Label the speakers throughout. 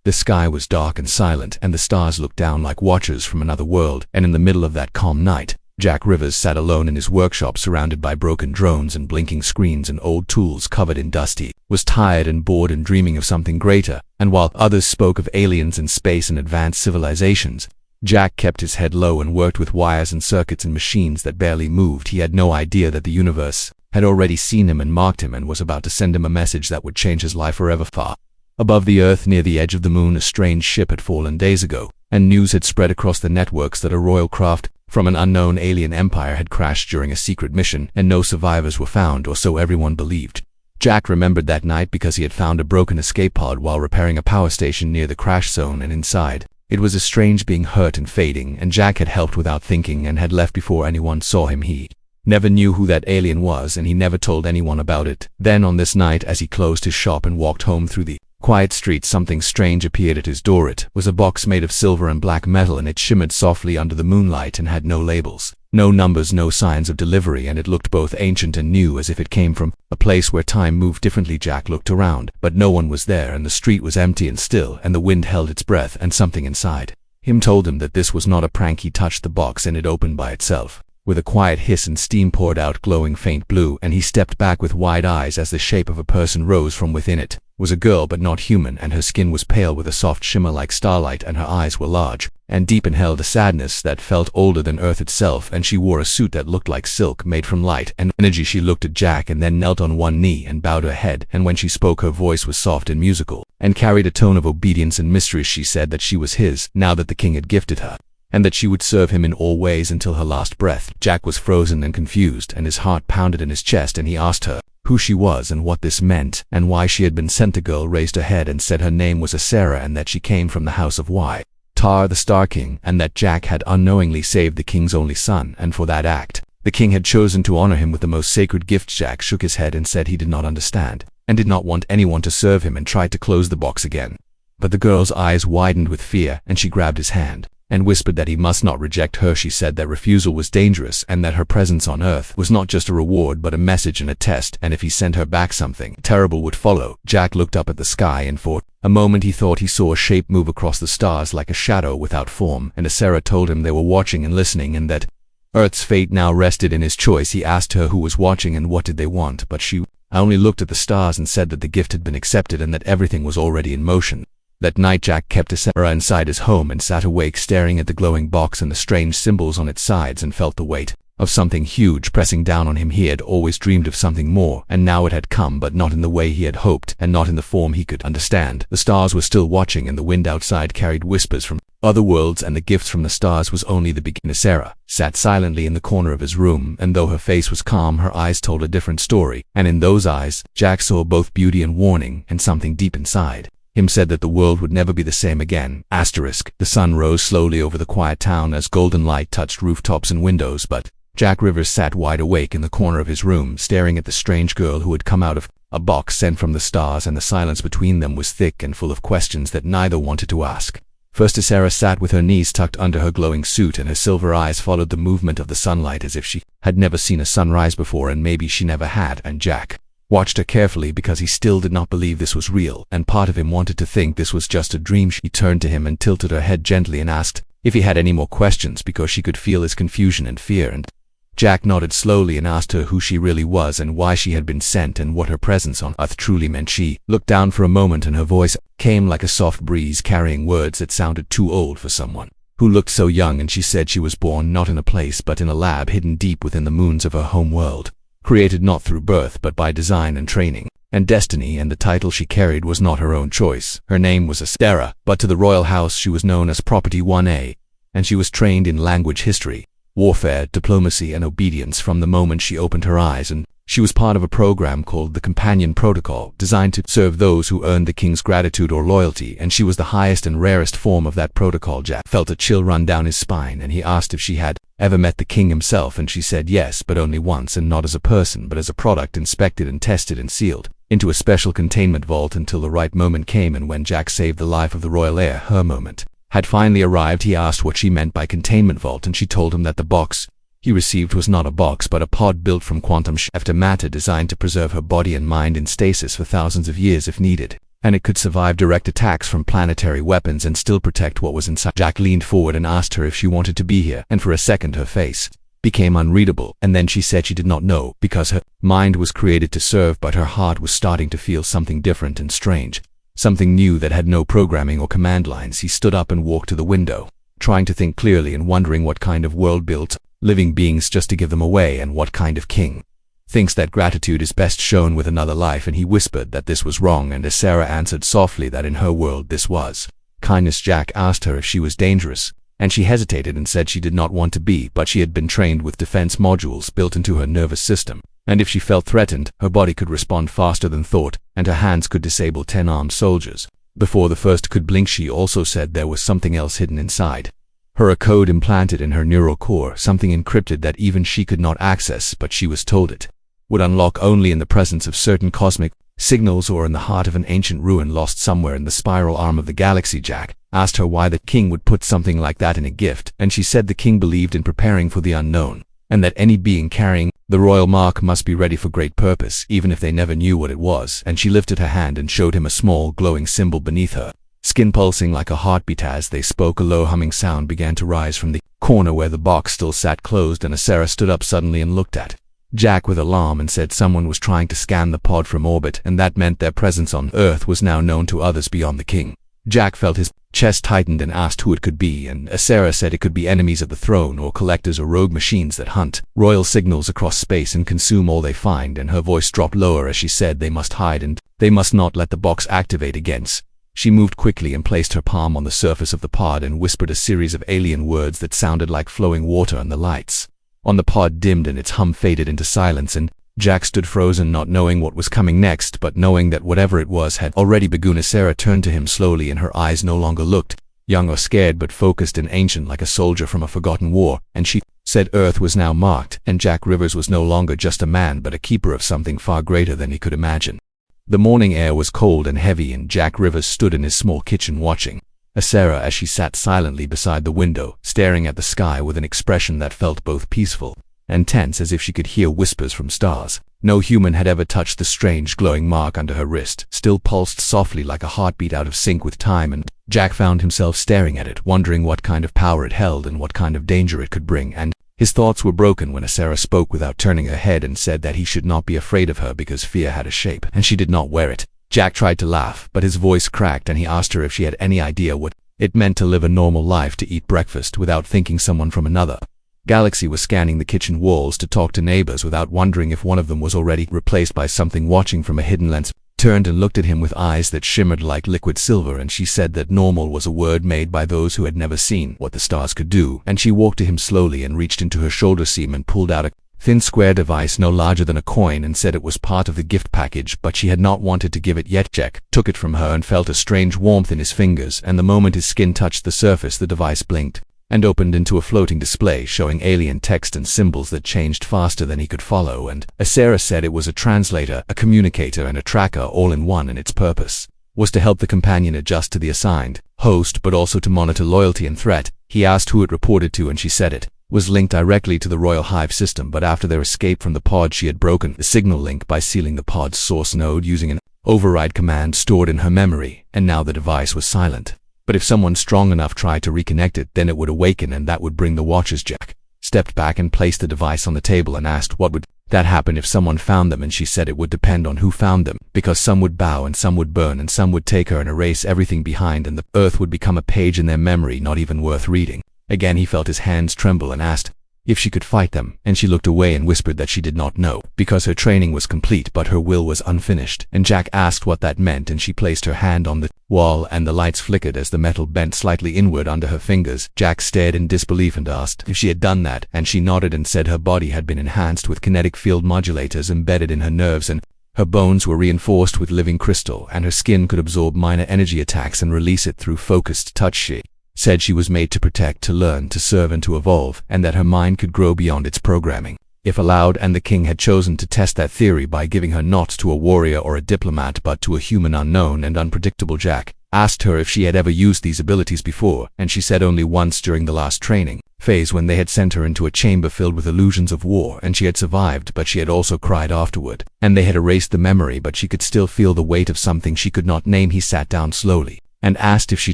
Speaker 1: The sky was dark and silent, and the stars looked down like watchers from another world, and in the middle of that calm night, Jack Rivers sat alone in his workshop surrounded by broken drones and blinking screens and old tools covered in dust. He was tired and bored and dreaming of something greater, and while others spoke of aliens and space and advanced civilizations, Jack kept his head low and worked with wires and circuits and machines that barely moved. He had no idea that the universe had already seen him and marked him and was about to send him a message that would change his life forever. Far above the Earth, near the edge of the moon, a strange ship had fallen days ago, and news had spread across the networks that a royal craft from an unknown alien empire had crashed during a secret mission, and no survivors were found, or so everyone believed. Jack remembered that night because he had found a broken escape pod while repairing a power station near the crash zone, and inside it was a strange being, hurt and fading, and Jack had helped without thinking and had left before anyone saw him. He never knew who that alien was, and he never told anyone about it. Then on this night, as he closed his shop and walked home through the quiet streets, something strange appeared at his door. It was a box made of silver and black metal, and it shimmered softly under the moonlight and had no labels, no numbers, no signs of delivery, and it looked both ancient and new, as if it came from a place where time moved differently. Jack looked around, but no one was there, and the street was empty and still, and the wind held its breath, and something inside him told him that this was not a prank. He touched the box and it opened by itself. With a quiet hiss, and steam poured out, glowing faint blue, and he stepped back with wide eyes as the shape of a person rose from within. It was a girl, but not human, and her skin was pale with a soft shimmer like starlight, and her eyes were large and deep and held a sadness that felt older than Earth itself, and she wore a suit that looked like silk made from light and energy. She looked at Jack and then knelt on one knee and bowed her head, and when she spoke, her voice was soft and musical and carried a tone of obedience and mystery. She said that she was his, now that the king had gifted her, and that she would serve him in all ways until her last breath. Jack was frozen and confused, and his heart pounded in his chest, and he asked her who she was and what this meant and why she had been sent. The girl raised her head and said her name was Sarah, and that she came from the house of Y Tar, the Star King, and that Jack had unknowingly saved the king's only son, and for that act, the king had chosen to honor him with the most sacred gifts. Jack shook his head and said he did not understand, and did not want anyone to serve him, and tried to close the box again. But the girl's eyes widened with fear, and she grabbed his hand and whispered that he must not reject her. She said that refusal was dangerous, and that her presence on Earth was not just a reward but a message and a test, and if he sent her back, something terrible would follow. Jack looked up at the sky, and for a moment he thought he saw a shape move across the stars like a shadow without form, and Sarah told him they were watching and listening, and that Earth's fate now rested in his choice. He asked her who was watching and what did they want, but she only looked at the stars and said that the gift had been accepted and that everything was already in motion. That night Jack kept Sarah inside his home and sat awake staring at the glowing box and the strange symbols on its sides, and felt the weight of something huge pressing down on him. He had always dreamed of something more, and now it had come, but not in the way he had hoped, and not in the form he could understand. The stars were still watching, and the wind outside carried whispers from other worlds, and the gifts from the stars was only the beginning. Sarah sat silently in the corner of his room, and though her face was calm, her eyes told a different story, and in those eyes Jack saw both beauty and warning, and something deep inside him said that the world would never be the same again. The sun rose slowly over the quiet town as golden light touched rooftops and windows, but Jack Rivers sat wide awake in the corner of his room, staring at the strange girl who had come out of a box sent from the stars, and the silence between them was thick and full of questions that neither wanted to ask. First, Sarah sat with her knees tucked under her glowing suit, and her silver eyes followed the movement of the sunlight as if she had never seen a sunrise before, and maybe she never had, and Jack watched her carefully because he still did not believe this was real, and part of him wanted to think this was just a dream. She turned to him and tilted her head gently and asked if he had any more questions, because she could feel his confusion and fear, and Jack nodded slowly and asked her who she really was and why she had been sent and what her presence on Earth truly meant. She looked down for a moment, and her voice came like a soft breeze, carrying words that sounded too old for someone who looked so young, and she said she was born not in a place but in a lab hidden deep within the moons of her home world, created not through birth but by design and training and destiny, and the title she carried was not her own choice. Her name was Sarah, but to the royal house she was known as Property 1A, and she was trained in language, history, warfare, diplomacy, and obedience from the moment she opened her eyes, and she was part of a program called the Companion Protocol, designed to serve those who earned the king's gratitude or loyalty, and she was the highest and rarest form of that protocol. Jack felt a chill run down his spine, and he asked if she had ever met the king himself, and she said yes, but only once, and not as a person but as a product, inspected and tested and sealed into a special containment vault until the right moment came, and when Jack saved the life of the royal heir, her moment had finally arrived. He asked what she meant by containment vault, and she told him that the box he received was not a box but a pod built from quantum matter designed to preserve her body and mind in stasis for thousands of years if needed, and it could survive direct attacks from planetary weapons and still protect what was inside. Jack leaned forward and asked her if she wanted to be here, and for a second her face became unreadable, and then she said she did not know, because her mind was created to serve, but her heart was starting to feel something different and strange, something new that had no programming or command lines. He stood up and walked to the window, trying to think clearly and wondering what kind of world built living beings just to give them away, and what kind of king thinks that gratitude is best shown with another life. And he whispered that this was wrong, and as Sarah answered softly that in her world this was kindness. Jack asked her if she was dangerous, and she hesitated and said she did not want to be, but she had been trained with defense modules built into her nervous system, and if she felt threatened, her body could respond faster than thought, and her hands could disable 10 armed soldiers before the first could blink. She also said there was something else hidden inside her, a code implanted in her neural core, something encrypted that even she could not access, but she was told it would unlock only in the presence of certain cosmic signals or in the heart of an ancient ruin lost somewhere in the spiral arm of the galaxy. Jack asked her why the king would put something like that in a gift, and she said the king believed in preparing for the unknown, and that any being carrying the royal mark must be ready for great purpose, even if they never knew what it was. And she lifted her hand and showed him a small glowing symbol beneath her skin, pulsing like a heartbeat. As they spoke, a low humming sound began to rise from the corner where the box still sat closed, and Sarah stood up suddenly and looked at Jack with alarm and said someone was trying to scan the pod from orbit, and that meant their presence on Earth was now known to others beyond the king. Jack felt his chest tightened and asked who it could be, and Sarah said it could be enemies of the throne, or collectors, or rogue machines that hunt royal signals across space and consume all they find. And her voice dropped lower as she said they must hide and they must not let the box activate again. She moved quickly and placed her palm on the surface of the pod and whispered a series of alien words that sounded like flowing water, and the lights on the pod dimmed and its hum faded into silence, and Jack stood frozen, not knowing what was coming next, but knowing that whatever it was had already begun. Sarah turned to him slowly, and her eyes no longer looked young or scared, but focused and ancient, like a soldier from a forgotten war, and she said Earth was now marked, and Jack Rivers was no longer just a man, but a keeper of something far greater than he could imagine. The morning air was cold and heavy, and Jack Rivers stood in his small kitchen watching Sarah as she sat silently beside the window, staring at the sky with an expression that felt both peaceful and tense, as if she could hear whispers from stars. No human had ever touched the strange glowing mark under her wrist, still pulsed softly like a heartbeat out of sync with time, and Jack found himself staring at it, wondering what kind of power it held and what kind of danger it could bring. And his thoughts were broken when Sarah spoke without turning her head and said that he should not be afraid of her because fear had a shape and she did not wear it. Jack tried to laugh, but his voice cracked, and he asked her if she had any idea what it meant to live a normal life, to eat breakfast without thinking someone from another galaxy was scanning the kitchen walls, to talk to neighbors without wondering if one of them was already replaced by something watching from a hidden lens. Turned and looked at him with eyes that shimmered like liquid silver, and she said that normal was a word made by those who had never seen what the stars could do. And she walked to him slowly and reached into her shoulder seam and pulled out a thin square device no larger than a coin, and said it was part of the gift package, but she had not wanted to give it yet. Jack took it from her and felt a strange warmth in his fingers, and the moment his skin touched the surface, the device blinked and opened into a floating display showing alien text and symbols that changed faster than he could follow. And Sarah said it was a translator, a communicator, and a tracker all in one, and its purpose was to help the companion adjust to the assigned host, but also to monitor loyalty and threat. He asked who it reported to, and she said it was linked directly to the Royal Hive system, but after their escape from the pod she had broken the signal link by sealing the pod's source node using an override command stored in her memory, and now the device was silent. But if someone strong enough tried to reconnect it, then it would awaken, and that would bring the Watchers. Jack stepped back and placed the device on the table and asked what would that happen if someone found them, and she said it would depend on who found them, because some would bow and some would burn and some would take her and erase everything behind, and the Earth would become a page in their memory not even worth reading. Again he felt his hands tremble and asked if she could fight them, and she looked away and whispered that she did not know, because her training was complete but her will was unfinished. And Jack asked what that meant, and she placed her hand on the wall, and the lights flickered as the metal bent slightly inward under her fingers. Jack stared in disbelief and asked if she had done that, and she nodded and said her body had been enhanced with kinetic field modulators embedded in her nerves, and her bones were reinforced with living crystal, and her skin could absorb minor energy attacks and release it through focused touch. She said she was made to protect, to learn, to serve, and to evolve, and that her mind could grow beyond its programming if allowed. And the king had chosen to test that theory by giving her not to a warrior or a diplomat, but to a human unknown and unpredictable. Jack asked her if she had ever used these abilities before, and she said only once during the last training phase when they had sent her into a chamber filled with illusions of war, and she had survived, but she had also cried afterward, and they had erased the memory, but she could still feel the weight of something she could not name. He sat down slowly and asked if she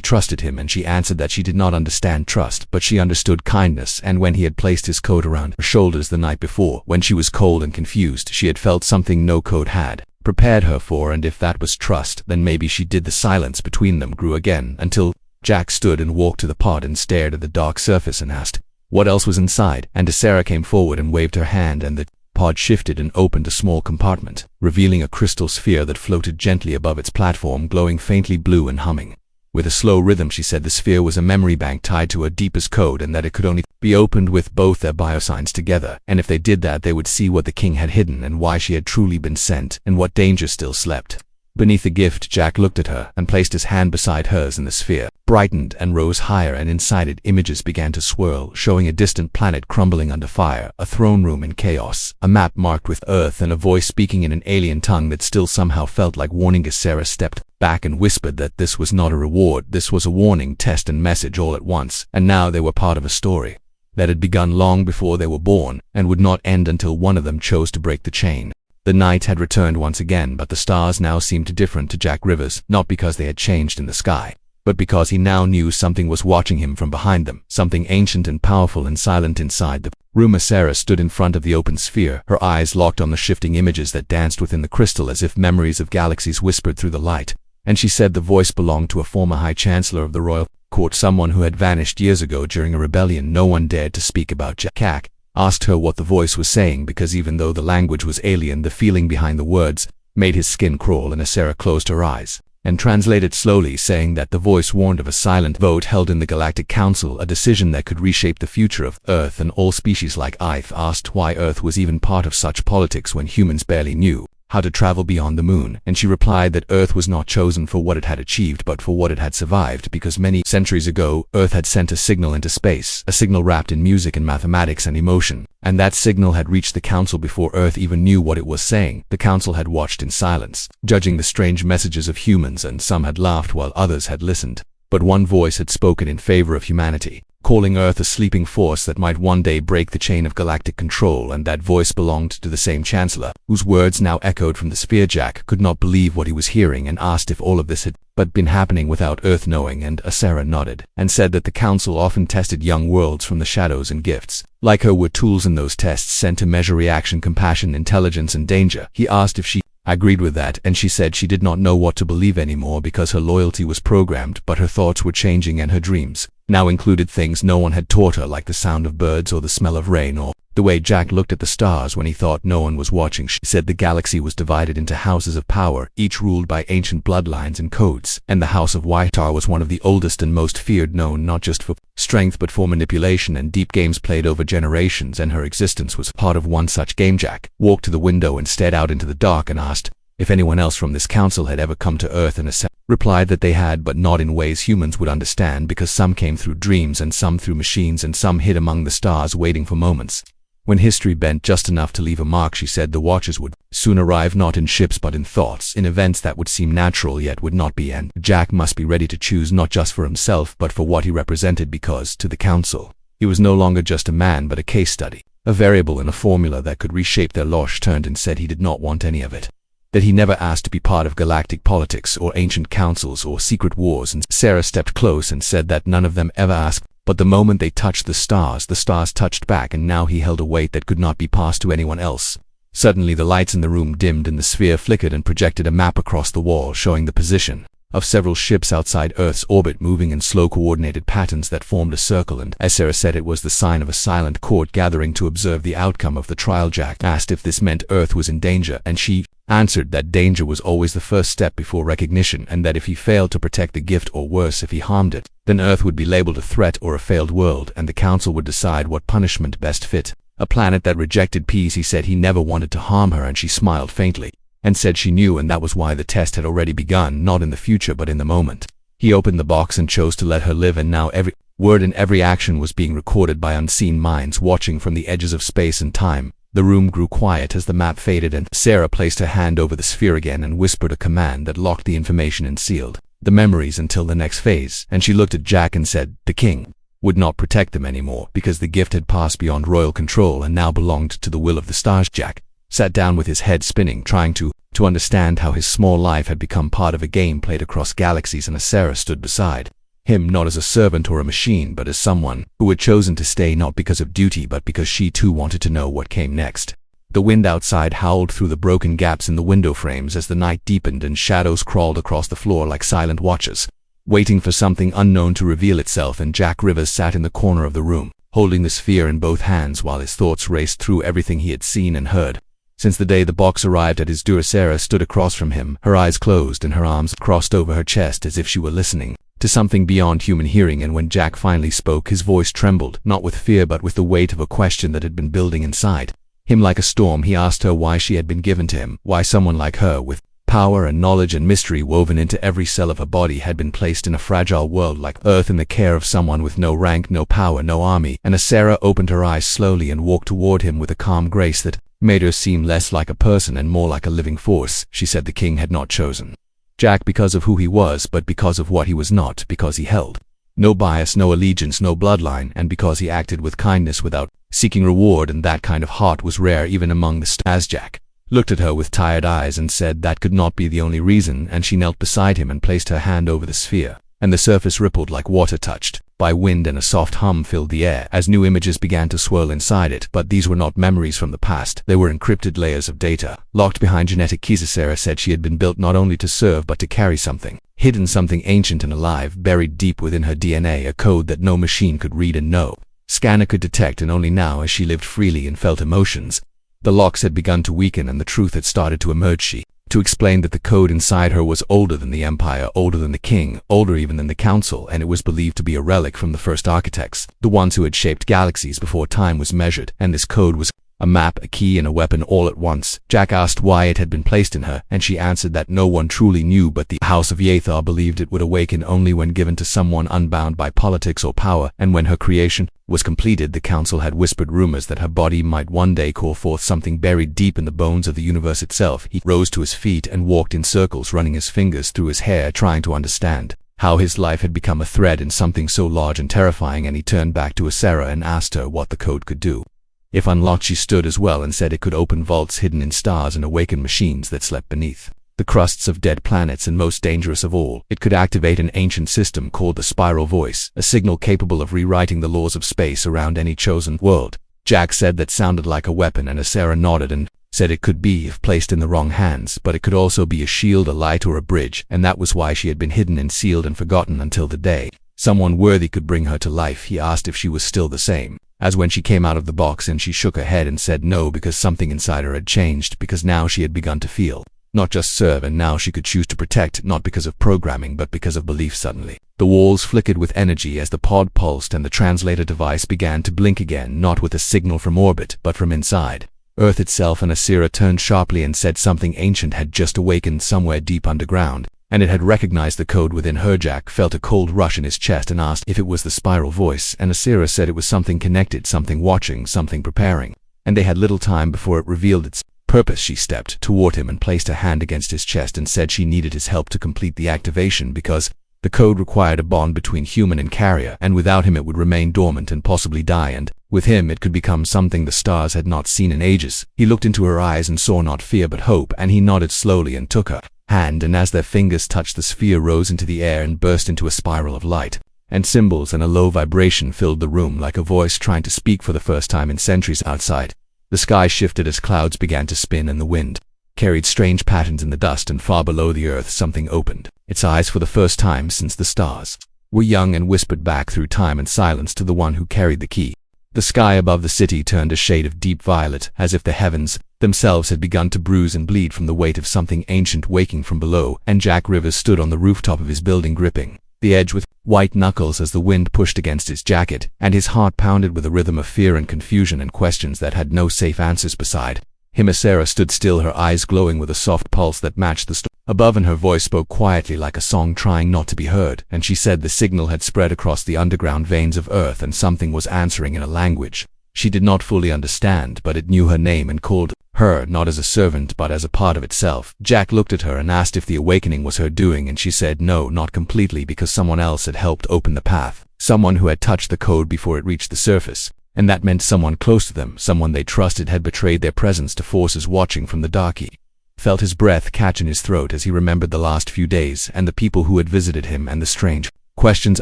Speaker 1: trusted him, and she answered that she did not understand trust, but she understood kindness, and when he had placed his coat around her shoulders the night before, when she was cold and confused, she had felt something no coat had prepared her for, and if that was trust, then maybe she did. The silence between them grew again until Jack stood and walked to the pod and stared at the dark surface and asked what else was inside, and Sarah came forward and waved her hand, and the pod shifted and opened a small compartment, revealing a crystal sphere that floated gently above its platform, glowing faintly blue and humming. With a slow rhythm, she said the sphere was a memory bank tied to her deepest code, and that it could only be opened with both their biosigns together, and if they did that, they would see what the king had hidden and why she had truly been sent, and what danger still slept beneath the gift. Jack looked at her and placed his hand beside hers, and the sphere brightened and rose higher, and inside it images began to swirl, showing a distant planet crumbling under fire, a throne room in chaos, a map marked with Earth, and a voice speaking in an alien tongue that still somehow felt like warning. As Sarah stepped back and whispered that this was not a reward, this was a warning, test and message all at once, and now they were part of a story that had begun long before they were born, and would not end until one of them chose to break the chain. The night had returned once again, but the stars now seemed different to Jack Rivers, not because they had changed in the sky, but because he now knew something was watching him from behind them, something ancient and powerful and silent inside the room. As Sarah stood in front of the open sphere, her eyes locked on the shifting images that danced within the crystal as if memories of galaxies whispered through the light, and she said the voice belonged to a former High Chancellor of the Royal Court, someone who had vanished years ago during a rebellion. No one dared to speak about Jack. Asked her what the voice was saying, because even though the language was alien, the feeling behind the words made his skin crawl, and Sarah closed her eyes and translated slowly, saying that the voice warned of a silent vote held in the Galactic Council, a decision that could reshape the future of Earth and all species. Like Ith asked why Earth was even part of such politics when humans barely knew how to travel beyond the moon, and she replied that Earth was not chosen for what it had achieved but for what it had survived, because many centuries ago Earth had sent a signal into space, a signal wrapped in music and mathematics and emotion, and that signal had reached the Council before Earth even knew what it was saying. The Council had watched in silence, judging the strange messages of humans, and some had laughed while others had listened, but one voice had spoken in favor of humanity, calling Earth a sleeping force that might one day break the chain of galactic control, and that voice belonged to the same Chancellor, whose words now echoed from the sphere. Jack could not believe what he was hearing and asked if all of this had but been happening without Earth knowing, and Sarah nodded and said that the Council often tested young worlds from the shadows, and gifts like her were tools in those tests sent to measure reaction, compassion, intelligence, and danger. He asked if she agreed with that, and she said she did not know what to believe anymore because her loyalty was programmed, but her thoughts were changing, and her dreams now included things no one had taught her, like the sound of birds or the smell of rain or the way Jack looked at the stars when he thought no one was watching. She said the galaxy was divided into houses of power, each ruled by ancient bloodlines and codes, and the House of Ytar was one of the oldest and most feared, known not just for strength but for manipulation and deep games played over generations, and her existence was part of one such game. Jack walked to the window and stared out into the dark and asked if anyone else from this council had ever come to Earth, and replied that they had, but not in ways humans would understand, because some came through dreams and some through machines, and some hid among the stars waiting for moments when history bent just enough to leave a mark. She said the Watchers would soon arrive, not in ships but in thoughts, in events that would seem natural yet would not be, and Jack must be ready to choose not just for himself but for what he represented, because to the council he was no longer just a man but a case study, a variable in a formula that could reshape their lives. Turned and said he did not want any of it, that he never asked to be part of galactic politics or ancient councils or secret wars, and Sarah stepped close and said that none of them ever asked, but the moment they touched the stars touched back, and now he held a weight that could not be passed to anyone else. Suddenly the lights in the room dimmed and the sphere flickered and projected a map across the wall showing the position of several ships outside Earth's orbit, moving in slow coordinated patterns that formed a circle, and as Sarah said, it was the sign of a silent court gathering to observe the outcome of the trial. Jack asked if this meant Earth was in danger, and she answered that danger was always the first step before recognition, and that if he failed to protect the gift, or worse, if he harmed it, then Earth would be labeled a threat or a failed world, and the council would decide what punishment best fit a planet that rejected peace. He said he never wanted to harm her, and she smiled faintly and said she knew, and that was why the test had already begun, not in the future but in the moment. He opened the box and chose to let her live, and now every word and every action was being recorded by unseen minds watching from the edges of space and time. The room grew quiet as the map faded, and Sarah placed her hand over the sphere again and whispered a command that locked the information and sealed the memories until the next phase, and she looked at Jack and said the king would not protect them anymore because the gift had passed beyond royal control and now belonged to the will of the stars. Jack sat down with his head spinning, trying to understand how his small life had become part of a game played across galaxies, and Sarah stood beside him not as a servant or a machine, but as someone who had chosen to stay not because of duty but because she too wanted to know what came next. The wind outside howled through the broken gaps in the window frames as the night deepened and shadows crawled across the floor like silent watchers, waiting for something unknown to reveal itself. And Jack Rivers sat in the corner of the room, holding the sphere in both hands while his thoughts raced through everything he had seen and heard since the day the box arrived at his door. Sarah stood across from him, her eyes closed and her arms crossed over her chest as if she were listening to something beyond human hearing. And when Jack finally spoke, his voice trembled, not with fear but with the weight of a question that had been building inside him like a storm. He asked her why she had been given to him, why someone like her, with power and knowledge and mystery woven into every cell of her body, had been placed in a fragile world like Earth in the care of someone with no rank, no power, no army. And as Sarah opened her eyes slowly and walked toward him with a calm grace that made her seem less like a person and more like a living force, she said the king had not chosen Jack because of who he was, but because of what he was not, because he held no bias, no allegiance, no bloodline, and because he acted with kindness without seeking reward, and that kind of heart was rare even among the stars. Jack looked at her with tired eyes and said that could not be the only reason, and she knelt beside him and placed her hand over the sphere, and the surface rippled like water touched by wind, and a soft hum filled the air as new images began to swirl inside it. But these were not memories from the past, they were encrypted layers of data, locked behind genetic keys. Sarah said she had been built not only to serve but to carry something hidden, something ancient and alive, buried deep within her DNA, a code that no machine could read and no scanner could detect. And only now, as she lived freely and felt emotions, the locks had begun to weaken and the truth had started to emerge. She to explain that the code inside her was older than the Empire, older than the king, older even than the Council, and it was believed to be a relic from the first architects, the ones who had shaped galaxies before time was measured. And this code was a map, a key, and a weapon all at once. Jack asked why it had been placed in her, and she answered that no one truly knew, but the House of Yathar believed it would awaken only when given to someone unbound by politics or power. And when her creation was completed, the council had whispered rumors that her body might one day call forth something buried deep in the bones of the universe itself. He rose to his feet and walked in circles, running his fingers through his hair, trying to understand how his life had become a thread in something so large and terrifying. And he turned back to Sarah and asked her what the code could do. If unlocked, she stood as well and said it could open vaults hidden in stars and awaken machines that slept beneath the crusts of dead planets, and most dangerous of all, it could activate an ancient system called the Spiral Voice, a signal capable of rewriting the laws of space around any chosen world. Jack said that sounded like a weapon, and Sarah nodded and said it could be if placed in the wrong hands, but it could also be a shield, a light, or a bridge, and that was why she had been hidden and sealed and forgotten until the day someone worthy could bring her to life. He asked if she was still the same as when she came out of the box, and she shook her head and said no, because something inside her had changed, because now she had begun to feel, not just serve, and now she could choose to protect, not because of programming but because of belief. Suddenly, the walls flickered with energy as the pod pulsed and the translator device began to blink again, not with a signal from orbit but from inside Earth itself. And Asira turned sharply and said something ancient had just awakened somewhere deep underground, and it had recognized the code within her. Jack felt a cold rush in his chest and asked if it was the Spiral Voice, and Asira said it was something connected, something watching, something preparing, and they had little time before it revealed its purpose. She stepped toward him and placed her hand against his chest and said she needed his help to complete the activation because the code required a bond between human and carrier, and without him it would remain dormant and possibly die, and with him it could become something the stars had not seen in ages. He looked into her eyes and saw not fear but hope, and he nodded slowly and took her hand, and as their fingers touched, the sphere rose into the air and burst into a spiral of light and symbols, and a low vibration filled the room like a voice trying to speak for the first time in centuries. Outside, the sky shifted as clouds began to spin and the wind carried strange patterns in the dust, and far below the earth something opened its eyes for the first time since the stars were young, and whispered back through time and silence to the one who carried the key. The sky above the city turned a shade of deep violet, as if the heavens themselves had begun to bruise and bleed from the weight of something ancient waking from below, and Jack Rivers stood on the rooftop of his building, gripping the edge with white knuckles as the wind pushed against his jacket, and his heart pounded with a rhythm of fear and confusion and questions that had no safe answers. Beside him, Sarah stood still, her eyes glowing with a soft pulse that matched the storm above, and her voice spoke quietly like a song trying not to be heard, and she said the signal had spread across the underground veins of Earth, and something was answering in a language she did not fully understand, but it knew her name and called her not as a servant but as a part of itself. Jack looked at her and asked if the awakening was her doing, and she said no, not completely, because someone else had helped open the path, someone who had touched the code before it reached the surface, and that meant someone close to them, someone they trusted, had betrayed their presence to forces watching from the dark. He felt his breath catch in his throat as he remembered the last few days and the people who had visited him and the strange questions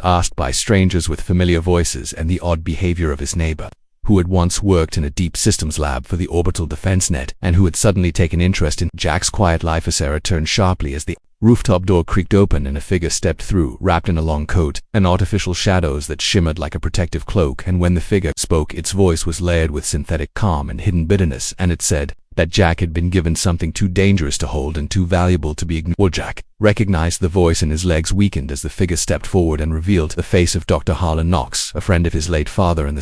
Speaker 1: asked by strangers with familiar voices and the odd behavior of his neighbor, who had once worked in a deep systems lab for the orbital defense net and who had suddenly taken interest in Jack's quiet life. Sarah turned sharply as the rooftop door creaked open and a figure stepped through, wrapped in a long coat and artificial shadows that shimmered like a protective cloak, and when the figure spoke, its voice was layered with synthetic calm and hidden bitterness, and it said that Jack had been given something too dangerous to hold and too valuable to be ignored. Jack recognized the voice and his legs weakened as the figure stepped forward and revealed the face of Dr. Harlan Knox, a friend of his late father and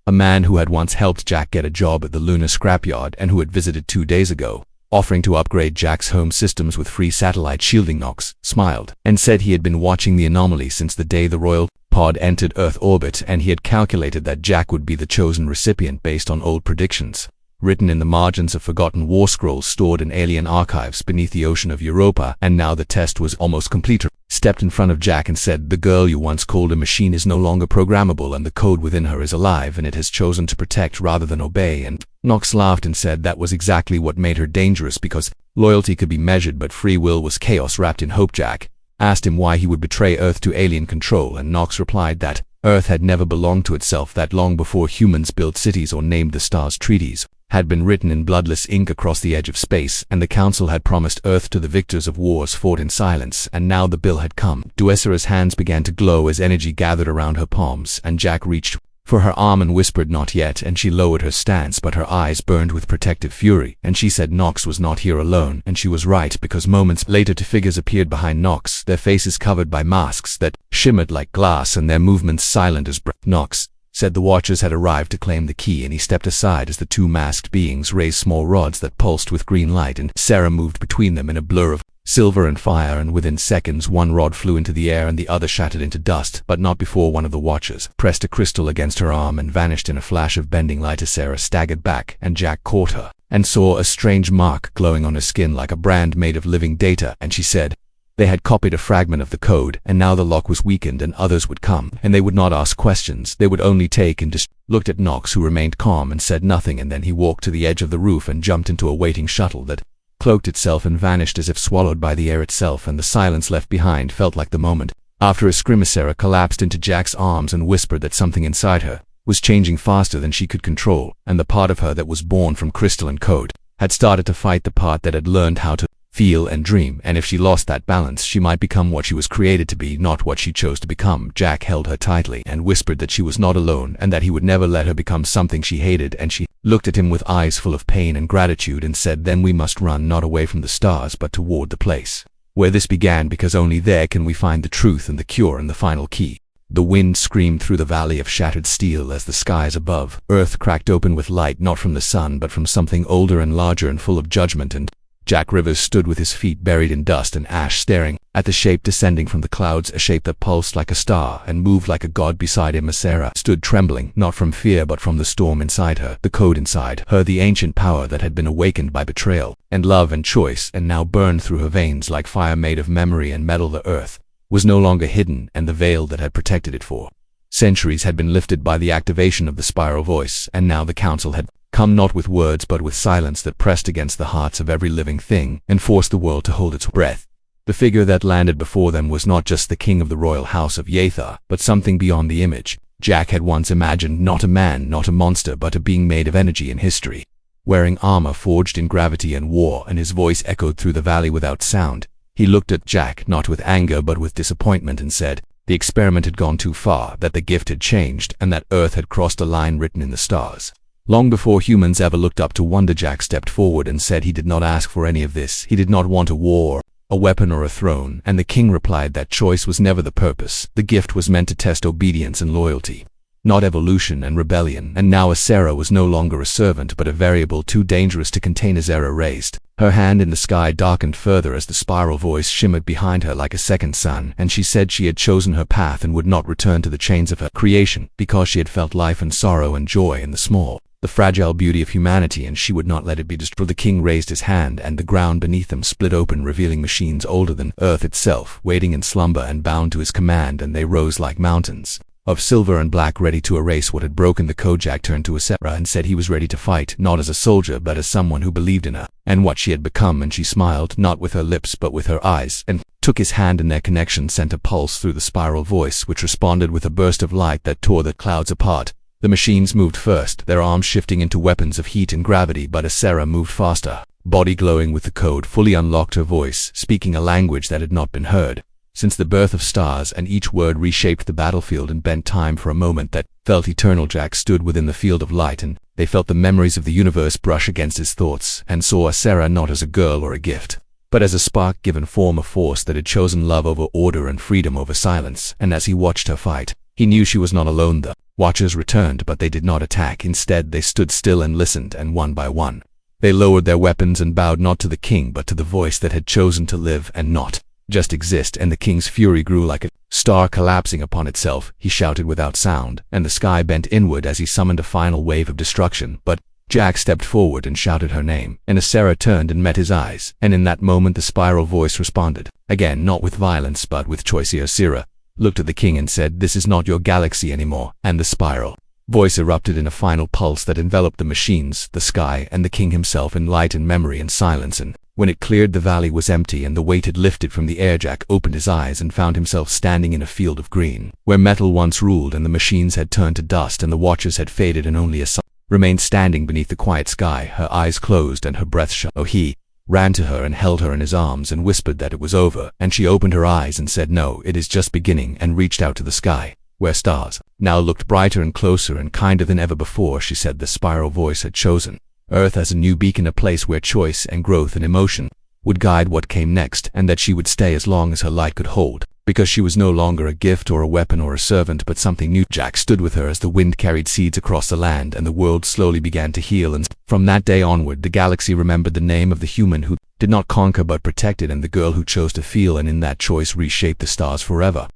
Speaker 1: a man who had once helped Jack get a job at the lunar scrapyard and who had visited 2 days ago, offering to upgrade Jack's home systems with free satellite shielding. Knox smiled and said he had been watching the anomaly since the day the royal pod entered Earth orbit, and he had calculated that Jack would be the chosen recipient based on old predictions written in the margins of forgotten war scrolls stored in alien archives beneath the ocean of Europa. And now the test was almost complete. Stepped in front of Jack and said, "The girl you once called a machine is no longer programmable, and the code within her is alive, and it has chosen to protect rather than obey." And Knox laughed and said that was exactly what made her dangerous, because loyalty could be measured but free will was chaos wrapped in hope. Jack asked him why he would betray Earth to alien control, and Knox replied that Earth had never belonged to itself, that long before humans built cities or named the stars, treaties had been written in bloodless ink across the edge of space, and the Council had promised Earth to the victors of wars fought in silence, and now the bill had come. Duessera's hands began to glow as energy gathered around her palms, and Jack reached for her arm and whispered, "Not yet," and she lowered her stance, but her eyes burned with protective fury, and she said Knox was not here alone, and she was right, because moments later 2 figures appeared behind Knox, their faces covered by masks that shimmered like glass and their movements silent as breath. Knox said the Watchers had arrived to claim the key, and he stepped aside as the 2 masked beings raised small rods that pulsed with green light, and Sarah moved between them in a blur of silver and fire, and within seconds 1 rod flew into the air and the other shattered into dust, but not before one of the Watchers pressed a crystal against her arm and vanished in a flash of bending light. As Sarah staggered back, and Jack caught her and saw a strange mark glowing on her skin like a brand made of living data, and she said they had copied a fragment of the code, and now the lock was weakened and others would come, and they would not ask questions, they would only take and looked at Knox, who remained calm and said nothing, and then he walked to the edge of the roof and jumped into a waiting shuttle that cloaked itself and vanished as if swallowed by the air itself, and the silence left behind felt like the moment after a scream. Sarah collapsed into Jack's arms and whispered that something inside her was changing faster than she could control, and the part of her that was born from crystal and code had started to fight the part that had learned how to feel and dream, and if she lost that balance, she might become what she was created to be, not what she chose to become. Jack held her tightly and whispered that she was not alone and that he would never let her become something she hated, and she looked at him with eyes full of pain and gratitude and said, "Then we must run, not away from the stars but toward the place where this began, because only there can we find the truth and the cure and the final key." The wind screamed through the valley of shattered steel as the skies above Earth cracked open with light, not from the sun but from something older and larger and full of judgment, and Jack Rivers stood with his feet buried in dust and ash, staring at the shape descending from the clouds, a shape that pulsed like a star and moved like a god beside him. As Sarah stood trembling, not from fear but from the storm inside her, the code inside her, the ancient power that had been awakened by betrayal and love and choice and now burned through her veins like fire made of memory and metal. The Earth was no longer hidden, and the veil that had protected it for centuries had been lifted by the activation of the spiral voice, and now the Council had come not with words but with silence that pressed against the hearts of every living thing and forced the world to hold its breath. The figure that landed before them was not just the king of the royal house of Yatha, but something beyond the image Jack had once imagined, not a man, not a monster, but a being made of energy and history, wearing armor forged in gravity and war, and his voice echoed through the valley without sound. He looked at Jack not with anger but with disappointment and said the experiment had gone too far, that the gift had changed, and that Earth had crossed a line written in the stars long before humans ever looked up to wonder. Jack stepped forward and said he did not ask for any of this. He did not want a war, a weapon, or a throne, and the king replied that choice was never the purpose. The gift was meant to test obedience and loyalty, not evolution and rebellion. And now Sarah was no longer a servant but a variable too dangerous to contain. As Sarah raised her hand in the sky darkened further as the spiral voice shimmered behind her like a second sun, and she said she had chosen her path and would not return to the chains of her creation, because she had felt life and sorrow and joy in the small the fragile beauty of humanity, and she would not let it be destroyed. The king raised his hand, and the ground beneath them split open, revealing machines older than Earth itself, waiting in slumber and bound to his command, and they rose like mountains of silver and black, ready to erase what had broken the code. Jack turned to Sarah and said he was ready to fight, not as a soldier but as someone who believed in her and what she had become, and she smiled, not with her lips but with her eyes, and took his hand, and their connection sent a pulse through the spiral voice, which responded with a burst of light that tore the clouds apart. The machines moved first, their arms shifting into weapons of heat and gravity, but as Sarah moved faster, body glowing with the code, fully unlocked her voice, speaking a language that had not been heard since the birth of stars, and each word reshaped the battlefield and bent time for a moment that felt eternal. Jack stood within the field of light, and they felt the memories of the universe brush against his thoughts, and saw Sarah not as a girl or a gift, but as a spark-given form of force that had chosen love over order and freedom over silence. And as he watched her fight, he knew she was not alone. The watchers returned, but they did not attack. Instead, they stood still and listened, and one by one, they lowered their weapons and bowed not to the king but to the voice that had chosen to live and not just exist. And the king's fury grew like a star collapsing upon itself. He shouted without sound, and the sky bent inward as he summoned a final wave of destruction. But Jack stepped forward and shouted her name, and Sarah turned and met his eyes, and in that moment the spiral voice responded, again not with violence but with choice. Sarah looked at the king and said, "This is not your galaxy anymore." And the spiral voice erupted in a final pulse that enveloped the machines, the sky, and the king himself in light and memory and silence. And when it cleared, the valley was empty and the weight had lifted from the air. Jack opened his eyes and found himself standing in a field of green, where metal once ruled, and the machines had turned to dust, and the watchers had faded, and only a sun remained standing beneath the quiet sky, her eyes closed and her breath shut. Oh, he ran to her and held her in his arms and whispered that it was over, and she opened her eyes and said, "No, it is just beginning," and reached out to the sky, where stars now looked brighter and closer and kinder than ever before. She said the spiral voice had chosen Earth as a new beacon, a place where choice and growth and emotion would guide what came next, and that she would stay as long as her light could hold, because she was no longer a gift or a weapon or a servant, but something new. Jack stood with her as the wind carried seeds across the land, and the world slowly began to heal. And from that day onward, the galaxy remembered the name of the human who did not conquer but protected, and the girl who chose to feel, and in that choice reshaped the stars forever.